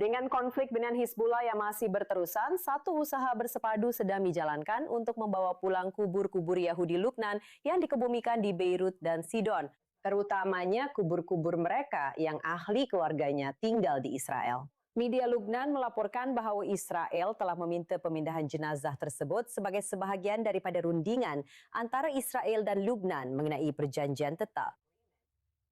Dengan konflik dengan Hizbullah yang masih berterusan, satu usaha bersepadu sedang dijalankan untuk membawa pulang kubur-kubur Yahudi Lubnan yang dikebumikan di Beirut dan Sidon, terutamanya kubur-kubur mereka yang ahli keluarganya tinggal di Israel. Media Lubnan melaporkan bahwa Israel telah meminta pemindahan jenazah tersebut sebagai sebahagian daripada rundingan antara Israel dan Lubnan mengenai perjanjian tetap.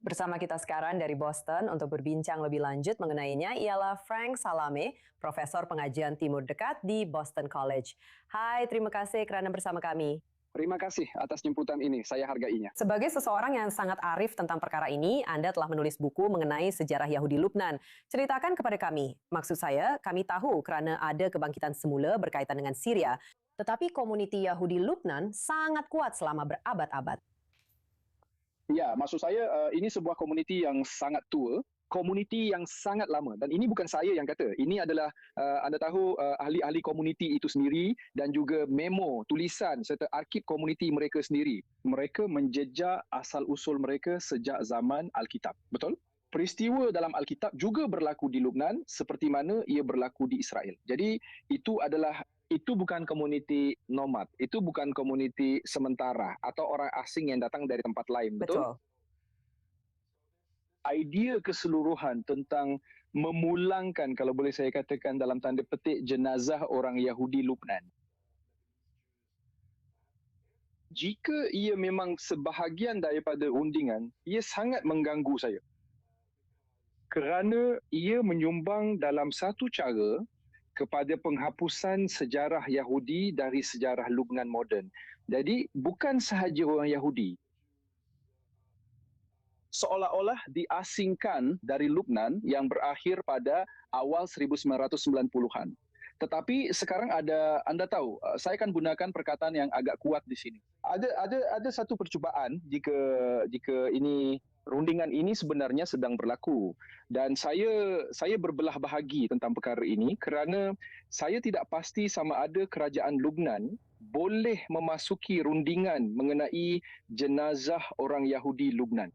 Bersama kita sekarang dari Boston untuk berbincang lebih lanjut mengenainya ialah Frank Salame, Profesor Pengajian Timur Dekat di Boston College. Hai, terima kasih kerana bersama kami. Terima kasih atas jemputan ini, saya hargainya. Sebagai seseorang yang sangat arif tentang perkara ini, Anda telah menulis buku mengenai sejarah Yahudi Lubnan. Ceritakan kepada kami. Maksud saya, kami tahu kerana ada kebangkitan semula berkaitan dengan Syria, tetapi komuniti Yahudi Lubnan sangat kuat selama berabad-abad. Ya, maksud saya ini sebuah komuniti yang sangat tua, komuniti yang sangat lama. Dan ini bukan saya yang kata. Ini adalah, anda tahu, ahli-ahli komuniti itu sendiri dan juga memo, tulisan serta arsip komuniti mereka sendiri. Mereka menjejak asal-usul mereka sejak zaman Alkitab. Betul? Peristiwa dalam Alkitab juga berlaku di Lubnan seperti mana ia berlaku di Israel. Jadi itu bukan komuniti nomad, itu bukan komuniti sementara atau orang asing yang datang dari tempat lain, betul? Idea keseluruhan tentang memulangkan, kalau boleh saya katakan dalam tanda petik, jenazah orang Yahudi Lubnan. Jika ia memang sebahagian daripada rundingan, ia sangat mengganggu saya. Kerana ia menyumbang dalam satu cara kepada penghapusan sejarah Yahudi dari sejarah Lubnan moden. Jadi bukan sahaja orang Yahudi seolah-olah diasingkan dari Lubnan yang berakhir pada awal 1990-an. Tetapi sekarang anda tahu, saya akan gunakan perkataan yang agak kuat di sini. Ada satu percubaan jika ini rundingan ini sebenarnya sedang berlaku, dan saya berbelah bahagi tentang perkara ini kerana saya tidak pasti sama ada kerajaan Lubnan boleh memasuki rundingan mengenai jenazah orang Yahudi Lubnan.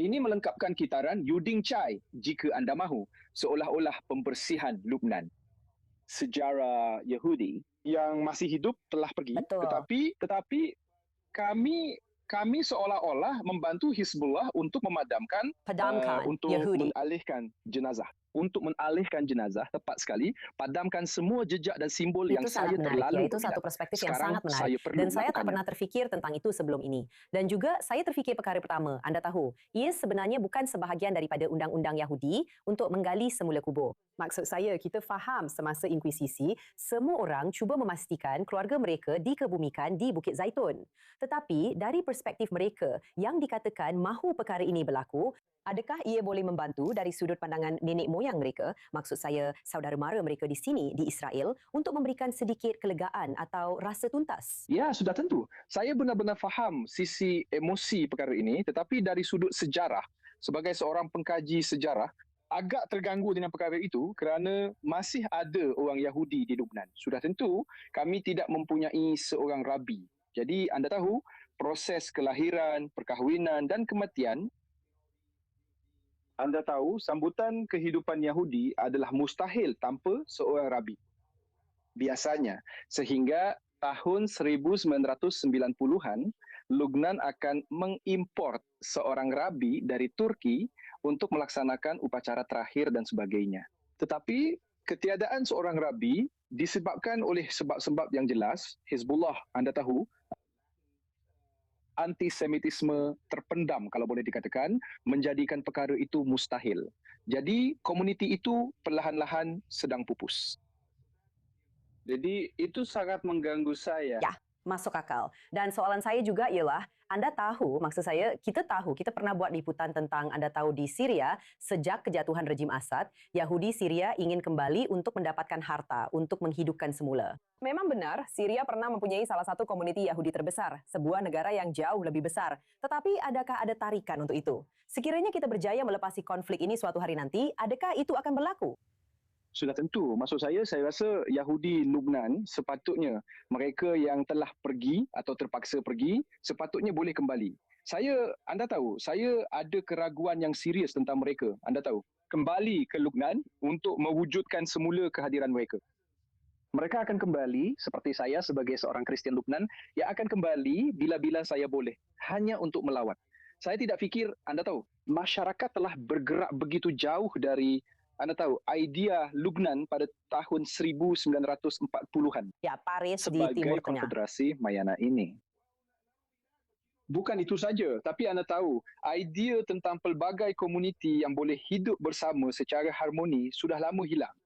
Ini melengkapkan kitaran Yuding Chai jika anda mahu, seolah-olah pembersihan Lubnan. Sejarah Yahudi yang masih hidup telah pergi. Betul. Tetapi kami seolah-olah membantu Hizbullah untuk memadamkan, untuk Yahudi. mengalihkan jenazah, tepat sekali, padamkan semua jejak dan simbol yang saya terlalu itu satu perspektif yang sangat menarik. Dan saya tak pernah terfikir tentang itu sebelum ini. Dan juga saya terfikir perkara pertama, anda tahu, ia sebenarnya bukan sebahagian daripada undang-undang Yahudi untuk menggali semula kubur. Maksud saya, kita faham semasa Inkuisisi, semua orang cuba memastikan keluarga mereka dikebumikan di Bukit Zaitun. Tetapi dari perspektif mereka yang dikatakan mahu perkara ini berlaku, adakah ia boleh membantu dari sudut pandangan nenek moyang mereka, maksud saya saudara mara mereka di sini, di Israel, untuk memberikan sedikit kelegaan atau rasa tuntas? Ya, sudah tentu. Saya benar-benar faham sisi emosi perkara ini, tetapi dari sudut sejarah, sebagai seorang pengkaji sejarah, agak terganggu dengan perkara itu kerana masih ada orang Yahudi di Lubnan. Sudah tentu, kami tidak mempunyai seorang rabi. Jadi, anda tahu, proses kelahiran, perkahwinan dan kematian, anda tahu, sambutan kehidupan Yahudi adalah mustahil tanpa seorang rabi. Biasanya, sehingga tahun 1990-an, Lubnan akan mengimport seorang rabi dari Turki untuk melaksanakan upacara terakhir dan sebagainya. Tetapi ketiadaan seorang rabi disebabkan oleh sebab-sebab yang jelas. Hizbullah, anda tahu, antisemitisme terpendam, kalau boleh dikatakan, menjadikan perkara itu mustahil. Jadi komuniti itu perlahan-lahan sedang pupus. Jadi itu sangat mengganggu saya. Ya, masuk akal. Dan soalan saya juga ialah, anda tahu, maksud saya, kita pernah buat liputan tentang, anda tahu, di Syria, sejak kejatuhan rejim Assad, Yahudi Syria ingin kembali untuk mendapatkan harta, untuk menghidupkan semula. Memang benar, Syria pernah mempunyai salah satu komuniti Yahudi terbesar, sebuah negara yang jauh lebih besar. Tetapi adakah ada tarikan untuk itu? Sekiranya kita berjaya melepasi konflik ini suatu hari nanti, adakah itu akan berlaku? Sudah tentu. Maksud saya rasa Yahudi Lubnan sepatutnya, mereka yang telah pergi atau terpaksa pergi, sepatutnya boleh kembali. Anda tahu, saya ada keraguan yang serius tentang mereka. Anda tahu. kembali ke Lubnan untuk mewujudkan semula kehadiran mereka. Mereka akan kembali seperti saya sebagai seorang Kristian Lubnan yang akan kembali bila-bila saya boleh, hanya untuk melawat. Saya tidak fikir, Anda tahu, masyarakat telah bergerak begitu jauh dari, Anda tahu, idea Lubnan pada tahun 1940-an Ya, Paris di sebagai Timur Tengah. konfederasi Mayana ini. Bukan itu saja, tapi anda tahu, idea tentang pelbagai komuniti yang boleh hidup bersama secara harmoni sudah lama hilang.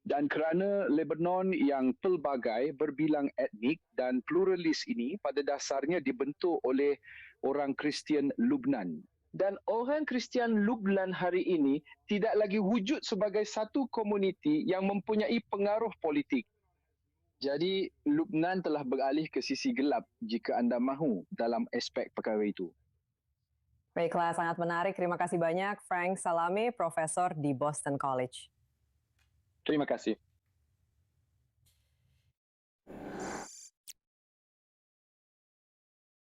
Dan kerana Lebanon yang pelbagai, berbilang etnik dan pluralis ini pada dasarnya dibentuk oleh orang Kristian Lubnan. Dan orang Kristian Lubnan hari ini tidak lagi wujud sebagai satu komuniti yang mempunyai pengaruh politik. Jadi, Lubnan telah beralih ke sisi gelap jika anda mahu dalam aspek perkara itu. Baiklah, sangat menarik. Terima kasih banyak Frank Salame, Profesor di Boston College. Terima kasih.